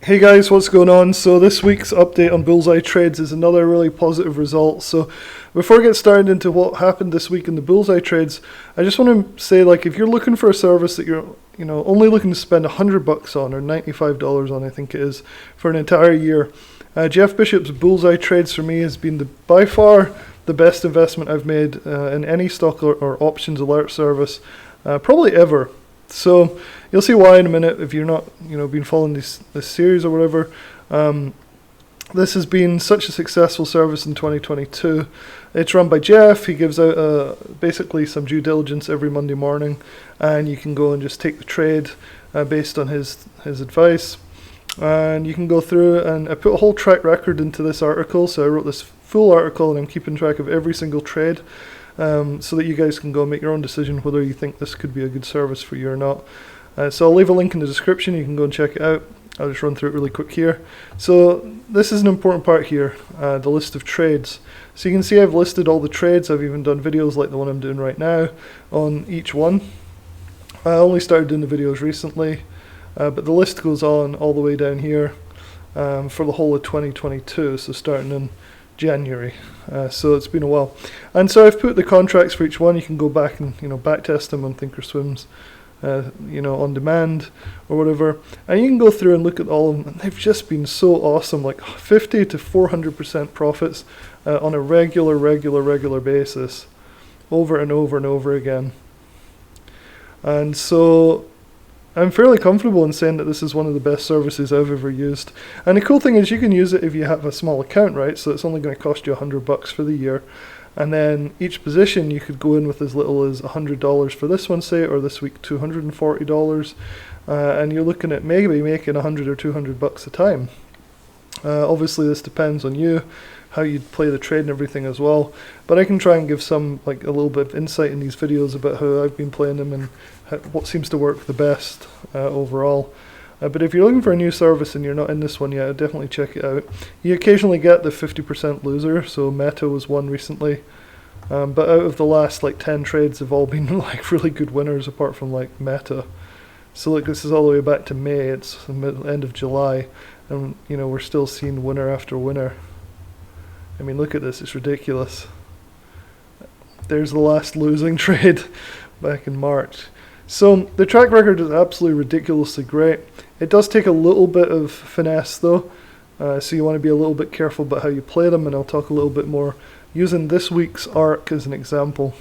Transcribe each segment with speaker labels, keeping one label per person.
Speaker 1: Hey guys, what's going on? So this week's update on Bullseye trades is another really positive result. So before I get started into what happened this week in the Bullseye trades, I just want to say, like, if you're looking for a service that you're only looking to spend $100 on, or $95 on, I think it is, for an entire year, Jeff Bishop's Bullseye trades for me has been by far the best investment I've made in any stock or options alert service, probably ever. So you'll see why in a minute if you're not, been following this series or whatever. This has been such a successful service in 2022. It's run by Jeff. He gives out basically some due diligence every Monday morning, and you can go and just take the trade based on his advice. And you can go through, and I put a whole track record into this article. So I wrote this full article, and I'm keeping track of every single trade. So that you guys can go and make your own decision whether you think this could be a good service for you or not. So I'll leave a link in the description. You can go and check it out. I'll just run through it really quick here. So this is an important part here, the list of trades. So you can see I've listed all the trades. I've even done videos like the one I'm doing right now on each one. I only started doing the videos recently, but the list goes on all the way down here for the whole of 2022, so starting in January. So it's been a while, and so I've put the contracts for each one. You can go back and back test them on Thinkorswim's on demand or whatever, and you can go through and look at all of them, and they've just been so awesome, like 50 to 400% profits on a regular basis, over and over and over again. And so I'm fairly comfortable in saying that this is one of the best services I've ever used. And the cool thing is you can use it if you have a small account, right? So it's only going to cost you $100 for the year. And then each position you could go in with as little as $100 for this one, say, or this week $240. And you're looking at maybe making $100 or $200 a time. Obviously this depends on you, how you play the trade and everything as well. But I can try and give some, like, a little bit of insight in these videos about how I've been playing them and what seems to work the best overall. But if you're looking for a new service and you're not in this one yet, definitely check it out. You occasionally get the 50% loser, so Meta was one recently. But out of the last 10 trades, they've all been really good winners apart from Meta. So look, this is all the way back to May. It's the end of July, and we're still seeing winner after winner. I mean, look at this, it's ridiculous. There's the last losing trade back in March. So the track record is absolutely ridiculously great. It does take a little bit of finesse though, so you want to be a little bit careful about how you play them, and I'll talk a little bit more using this week's ARC as an example.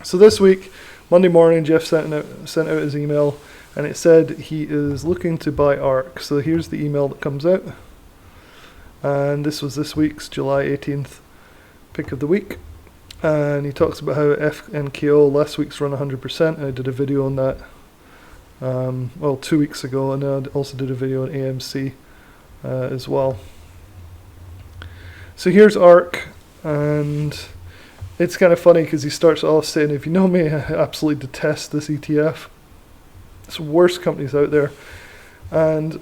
Speaker 1: So this week, Monday morning, Jeff sent out his email, and it said he is looking to buy ARC. So here's the email that comes out. And this was this week's July 18th pick of the week. And he talks about how FNKO last week's run 100%. And I did a video on that 2 weeks ago. And I also did a video on AMC as well. So here's ARC. And it's kind of funny because he starts off saying, if you know me, I absolutely detest this ETF. It's the worst companies out there. And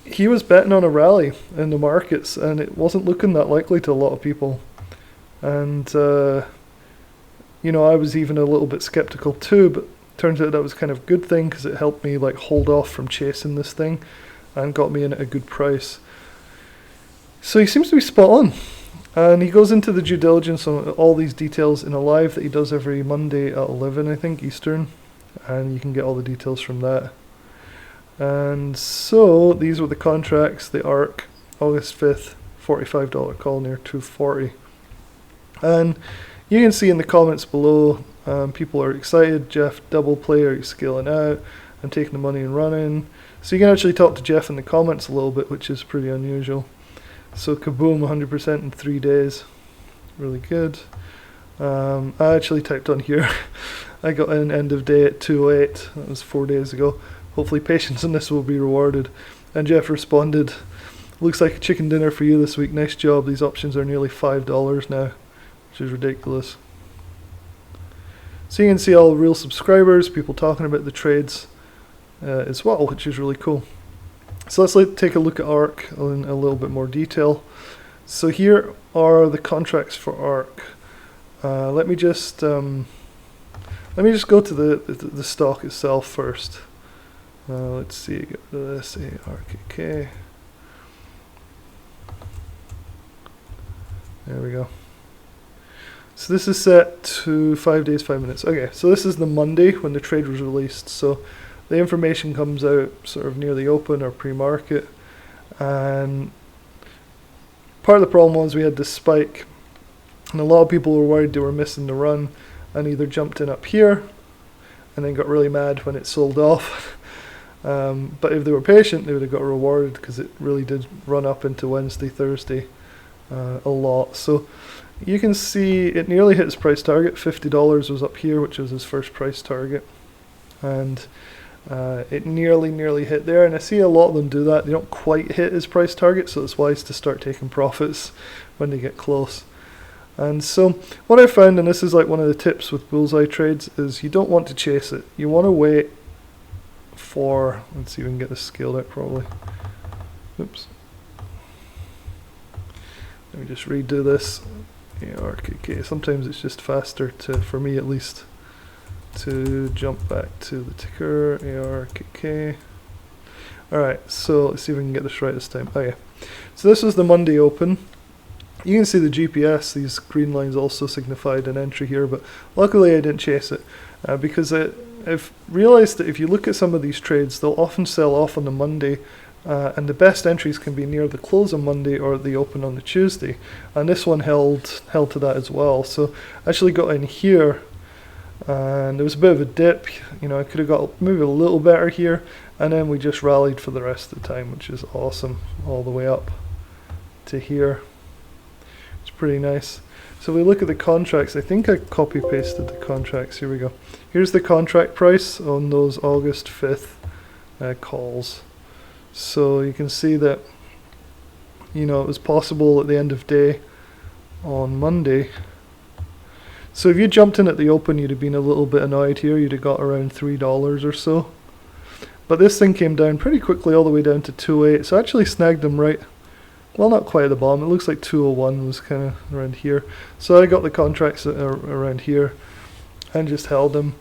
Speaker 1: he was betting on a rally in the markets, and it wasn't looking that likely to a lot of people. And I was even a little bit skeptical too, but turns out that was kind of a good thing because it helped me hold off from chasing this thing and got me in at a good price. So he seems to be spot on, and he goes into the due diligence on all these details in a live that he does every Monday at 11, I think, Eastern, and you can get all the details from that. And so these were the contracts, the ARC, August 5th, $45 call near 240. And you can see in the comments below, people are excited. Jeff, double player, he's scaling out. I'm taking the money and running. So you can actually talk to Jeff in the comments a little bit, which is pretty unusual. So kaboom, 100% in 3 days. Really good. I actually typed on here, I got an end of day at 2:08. That was 4 days ago. Hopefully patience in this will be rewarded. And Jeff responded, looks like a chicken dinner for you this week. Nice job. These options are nearly $5 now, which is ridiculous. So you can see all real subscribers, people talking about the trades as well, which is really cool. So let's take a look at ARC in a little bit more detail. So here are the contracts for ARC. Let me just go to the stock itself first. Let's see, go to this ARKK. There we go. So this is set to 5 days, 5 minutes. Okay, so this is the Monday when the trade was released. So the information comes out sort of near the open or pre-market. And part of the problem was we had this spike. And a lot of people were worried they were missing the run and either jumped in up here and then got really mad when it sold off. But if they were patient, they would have got rewarded because it really did run up into Wednesday, Thursday a lot. So you can see it nearly hit its price target. $50 was up here, which was his first price target. And it nearly hit there. And I see a lot of them do that. They don't quite hit his price target, so it's wise to start taking profits when they get close. And so what I found, and this is like one of the tips with Bullseye trades, is you don't want to chase it. You want to wait for, let's see if we can get this scaled out probably. Oops. Let me just redo this. ARKK. Sometimes it's just faster to, for me at least, to jump back to the ticker. ARKK. Alright, so let's see if we can get this right this time. Okay. So this was the Monday open. You can see the GPS, these green lines also signified an entry here, but luckily I didn't chase it because I've realized that if you look at some of these trades, they'll often sell off on the Monday, and the best entries can be near the close on Monday or the open on the Tuesday, and this one held to that as well. So I actually got in here, and there was a bit of a dip. I could have got maybe a little better here, and then we just rallied for the rest of the time, which is awesome, all the way up to here. It's pretty nice. So we look at the contracts. I think I copy pasted the contracts. Here we go. Here's the contract price on those August 5th calls. So you can see that it was possible at the end of day on Monday. So if you jumped in at the open, you'd have been a little bit annoyed here. You'd have got around $3 or so. But this thing came down pretty quickly all the way down to 208. So I actually snagged them right, well, not quite at the bottom. It looks like 201 was kind of around here. So I got the contracts around here and just held them.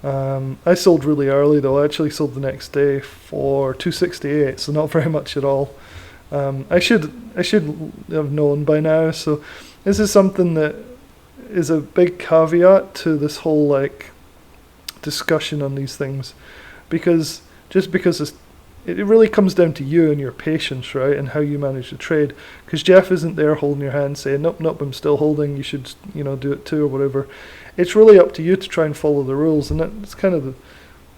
Speaker 1: I sold really early though. I actually sold the next day for 268, so not very much at all. I should have known by now. So this is something that is a big caveat to this whole discussion on these things, because it really comes down to you and your patience, right, and how you manage the trade. Because Jeff isn't there holding your hand saying, nope, I'm still holding, you should, do it too, or whatever. It's really up to you to try and follow the rules, and that's kind of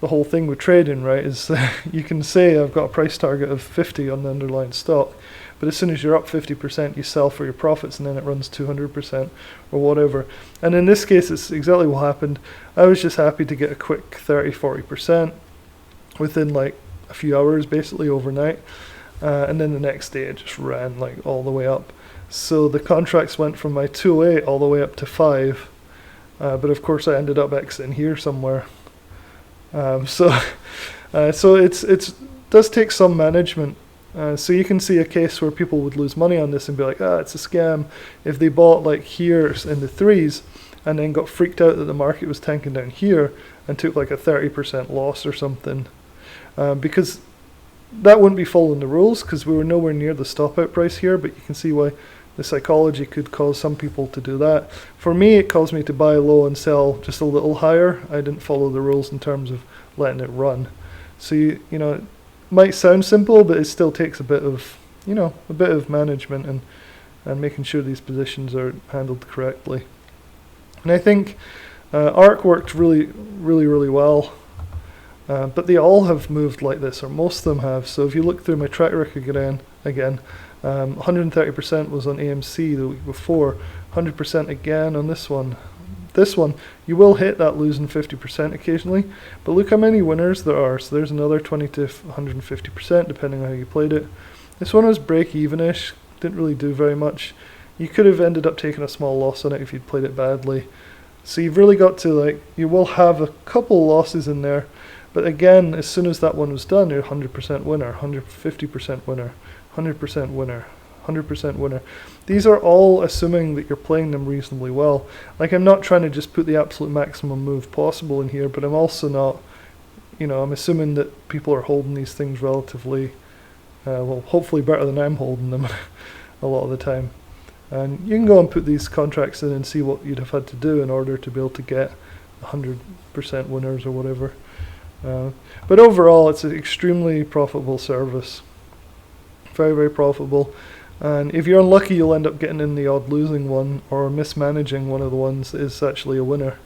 Speaker 1: the whole thing with trading, right, is you can say I've got a price target of 50 on the underlying stock, but as soon as you're up 50%, you sell for your profits, and then it runs 200% or whatever. And in this case, it's exactly what happened. I was just happy to get a quick 30-40% within a few hours, basically overnight, and then the next day it just ran all the way up. So the contracts went from my 208 all the way up to 5, but of course I ended up exiting here somewhere. So it does take some management. So you can see a case where people would lose money on this and be like, it's a scam, if they bought here in the 3s and then got freaked out that the market was tanking down here and took a 30% loss or something. Because that wouldn't be following the rules, because we were nowhere near the stop out price here, but you can see why the psychology could cause some people to do that. For me, it caused me to buy low and sell just a little higher. I didn't follow the rules in terms of letting it run. So it might sound simple, but it still takes a bit of management and making sure these positions are handled correctly. And I think ARK worked really well. But they all have moved like this, or most of them have. So if you look through my track record again, 130% was on AMC the week before, 100% again on this one. This one, you will hit that losing 50% occasionally, but look how many winners there are. So there's another 20 to 150% depending on how you played it. This one was break-even-ish, didn't really do very much. You could have ended up taking a small loss on it if you'd played it badly. So you've really got to you will have a couple losses in there. But again, as soon as that one was done, you're 100% winner, 150% winner, 100% winner, 100% winner. These are all assuming that you're playing them reasonably well. I'm not trying to just put the absolute maximum move possible in here, but I'm also not, I'm assuming that people are holding these things relatively, hopefully better than I'm holding them a lot of the time. And you can go and put these contracts in and see what you'd have had to do in order to be able to get 100% winners or whatever. But overall, it's an extremely profitable service. Very, very profitable. And if you're unlucky, you'll end up getting in the odd losing one, or mismanaging one of the ones that is actually a winner.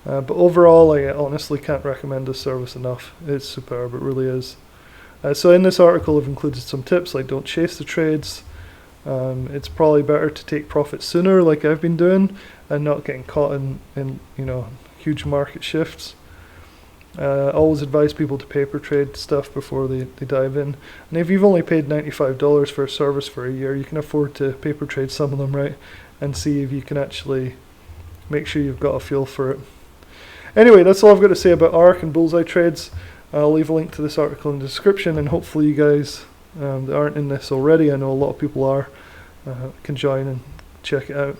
Speaker 1: But overall, I honestly can't recommend this service enough. It's superb, it really is. So in this article, I've included some tips like don't chase the trades. It's probably better to take profit sooner, like I've been doing, and not getting caught in huge market shifts. I always advise people to paper trade stuff before they dive in. And if you've only paid $95 for a service for a year, you can afford to paper trade some of them, right? And see if you can actually make sure you've got a feel for it. Anyway, that's all I've got to say about ARC and Bullseye trades. I'll leave a link to this article in the description, and hopefully you guys that aren't in this already, I know a lot of people are, can join and check it out.